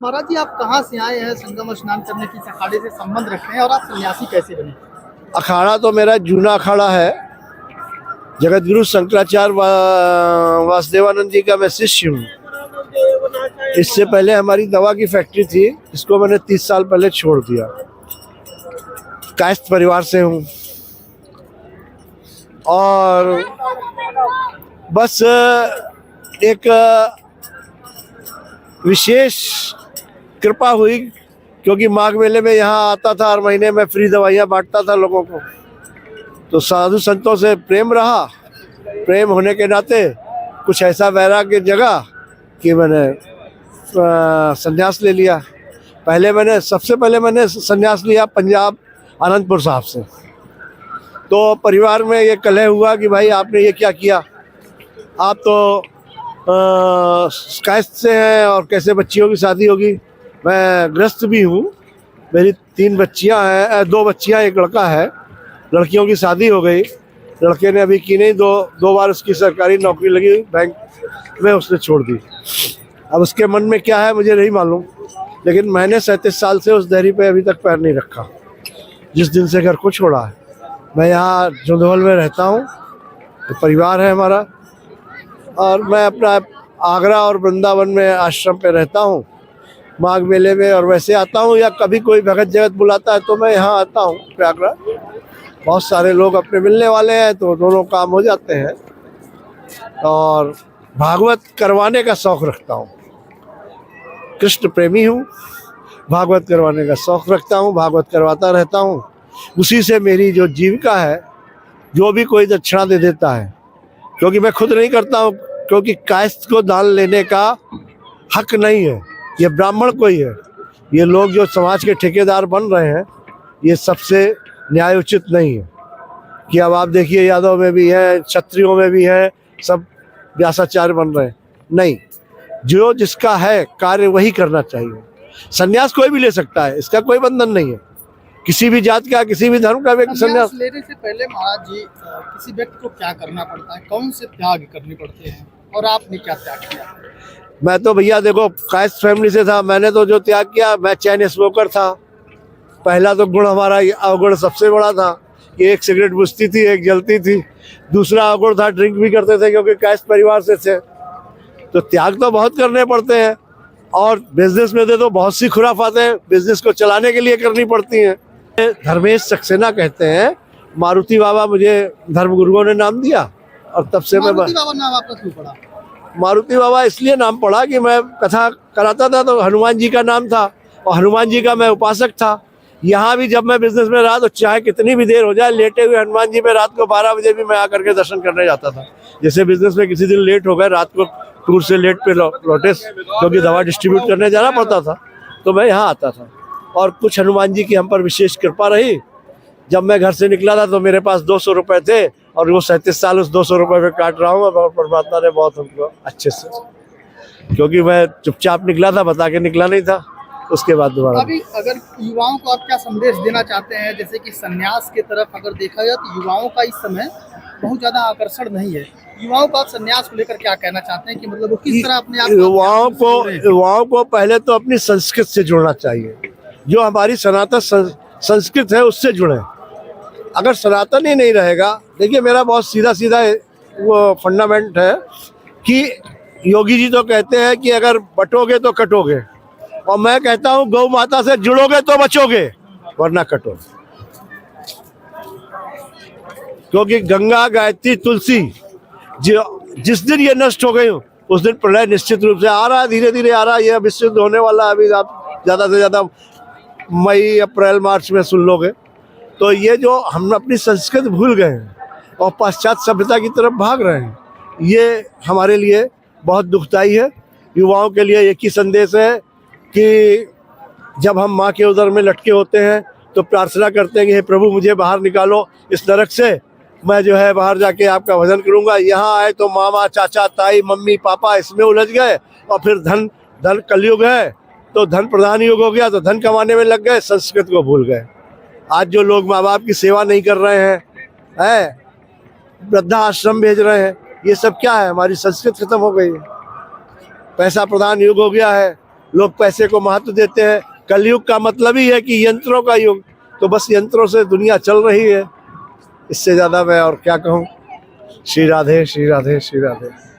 महाराज जी, आप कहाँ से आए हैं? संगम स्नान करने की अखाड़े से संबंध रखते हैं और आप सन्यासी कैसे बने? अखाड़ा तो मेरा जूना अखाड़ा है। जगत गुरु शंकराचार्य वासुदेवानंद जी का मैं शिष्य हूँ। इससे पहले हमारी दवा की फैक्ट्री थी, इसको मैंने 30 साल पहले छोड़ दिया। कायस्थ परिवार से हूँ और बस एक विशेष कृपा हुई, क्योंकि माघ मेले में यहाँ आता था, हर महीने में फ्री दवाइयाँ बांटता था लोगों को। तो साधु संतों से प्रेम रहा। प्रेम होने के नाते कुछ ऐसा वैराग्य जगा कि मैंने संन्यास ले लिया। सबसे पहले मैंने संन्यास लिया पंजाब आनंदपुर साहब से। तो परिवार में ये कलह हुआ कि भाई आपने ये क्या किया, आप तो कायस्थ से हैं और कैसे बच्चियों की शादी होगी। मैं गृहस्थ भी हूँ, मेरी 3 बच्चियाँ हैं, 2 बच्चियाँ, एक लड़का है। लड़कियों की शादी हो गई, लड़के ने अभी की नहीं, दो बार उसकी सरकारी नौकरी लगी बैंक में, उसने छोड़ दी। अब उसके मन में क्या है मुझे नहीं मालूम, लेकिन मैंने 37 साल से उस दहरी पे अभी तक पैर नहीं रखा, जिस दिन से घर को छोड़ा है। मैं यहाँ जोधवल में रहता हूँ, तो परिवार है हमारा, और मैं अपना आगरा और वृंदावन में आश्रम पे रहता हूँ माघ मेले में। और वैसे आता हूँ या कभी कोई भगत जगत बुलाता है तो मैं यहाँ आता हूँ प्रयागराज। बहुत सारे लोग अपने मिलने वाले हैं तो दोनों काम हो जाते हैं। और भागवत करवाने का शौक़ रखता हूँ, कृष्ण प्रेमी हूँ, भागवत करवाने का शौक़ रखता हूँ, भागवत करवाता रहता हूँ। उसी से मेरी जो जीविका है, जो भी कोई दक्षिणा दे देता है, क्योंकि मैं खुद नहीं करता हूँ, क्योंकि कायस्थ को दान लेने का हक नहीं है, ये ब्राह्मण को ही है। ये लोग जो समाज के ठेकेदार बन रहे हैं, ये सबसे न्याय उचित नहीं है। कि अब आप देखिए, यादव में भी है, क्षत्रियों में भी है, सब व्यासाचार्य बन रहे हैं। नहीं, जो जिसका है कार्य वही करना चाहिए। संन्यास कोई भी ले सकता है, इसका कोई बंधन नहीं है। किसी भी जात का, किसी भी धर्म का व्यक्ति संन्यास लेने से पहले महाराज जी, किसी व्यक्ति को क्या करना पड़ता है, कौन से त्याग करने पड़ते हैं, और आपने क्या त्याग किया? मैं तो भैया देखो, कायस्थ फैमिली से था। मैंने तो जो त्याग किया, मैं चैन स्मोकर था। पहला तो गुण हमारा अवगुण सबसे बड़ा था कि एक सिगरेट बुझती थी, एक जलती थी। दूसरा अवगुण था, ड्रिंक भी करते थे, क्योंकि कायस्थ परिवार से थे। तो त्याग तो बहुत करने पड़ते हैं। और बिजनेस में तो बहुत सी खुराफातें बिजनेस को चलाने के लिए करनी पड़ती हैं। धर्मेश सक्सेना कहते हैं, मारुति बाबा मुझे धर्मगुरुओं ने नाम दिया, और तब से मारुति बाबा नाम आपका क्यों पड़ा? मारुति बाबा इसलिए नाम पड़ा कि मैं कथा कराता था तो हनुमान जी का नाम था, और हनुमान जी का मैं उपासक था। यहाँ भी जब मैं बिजनेस में रहा तो चाहे कितनी भी देर हो जाए, लेटे हुए हनुमान जी में रात को 12 बजे भी मैं आकर के दर्शन करने जाता था। जैसे बिजनेस में किसी दिन लेट हो गए, रात को टूर से लेट पे लौटे, क्योंकि दवा डिस्ट्रीब्यूट करने जाना पड़ता था, तो मैं यहाँ आता था। और कुछ हनुमान जी की हम पर विशेष कृपा रही। जब मैं घर से निकला था तो मेरे पास 200 रुपये थे, और वो 37 साल उस 200 रुपये में काट रहा हूँ। और परमात्मा ने बहुत हमको अच्छे से, क्योंकि मैं चुपचाप निकला था, बता के निकला नहीं था। उसके बाद दोबारा अभी अगर युवाओं को आप क्या संदेश देना चाहते हैं, जैसे कि संन्यास की तरफ अगर देखा जाए तो युवाओं का इस समय बहुत ज्यादा आकर्षण नहीं है। युवाओं को आप संन्यास को लेकर क्या कहना चाहते हैं कि मतलब वो किस तरह अपने आप युवाओं को पहले तो अपनी संस्कृत से जुड़ना चाहिए। जो हमारी सनातन संस्कृत है उससे जुड़े। अगर सनातन ही नहीं रहेगा, देखिए मेरा बहुत सीधा सीधा वो फंडामेंट है कि योगी जी तो कहते हैं कि अगर बटोगे तो कटोगे, और मैं कहता हूँ गौ माता से जुड़ोगे तो बचोगे, वरना कटोगे। क्योंकि गंगा, गायत्री, तुलसी जिस दिन ये नष्ट हो गई उस दिन प्रलय निश्चित रूप से आ रहा है, धीरे धीरे आ रहा है। ये विस्तृत होने वाला है, अभी आप ज़्यादा से ज़्यादा मई, अप्रैल, मार्च में सुन लोगे। तो ये जो हम अपनी संस्कृत भूल गए हैं और पाश्चात्य सभ्यता की तरफ भाग रहे हैं, ये हमारे लिए बहुत दुखदाई है। युवाओं के लिए एक ही संदेश है कि जब हम माँ के उदर में लटके होते हैं तो प्रार्थना करते हैं कि हे प्रभु मुझे बाहर निकालो इस नरक से, मैं जो है बाहर जाके आपका भजन करूँगा। यहाँ आए तो मामा, चाचा, ताई, मम्मी, पापा इसमें उलझ गए, और फिर धन कलयुग है तो धन प्रधान युग हो गया, तो धन कमाने में लग गए, संस्कृत को भूल गए। आज जो लोग माँ बाप की सेवा नहीं कर रहे हैं, वृद्धा आश्रम भेज रहे हैं, ये सब क्या है? हमारी संस्कृत खत्म हो गई है। पैसा प्रधान युग हो गया है, लोग पैसे को महत्व देते हैं। कलयुग का मतलब ही है कि यंत्रों का युग, तो बस यंत्रों से दुनिया चल रही है। इससे ज्यादा मैं और क्या कहूँ। श्री राधे श्री राधे श्री राधे।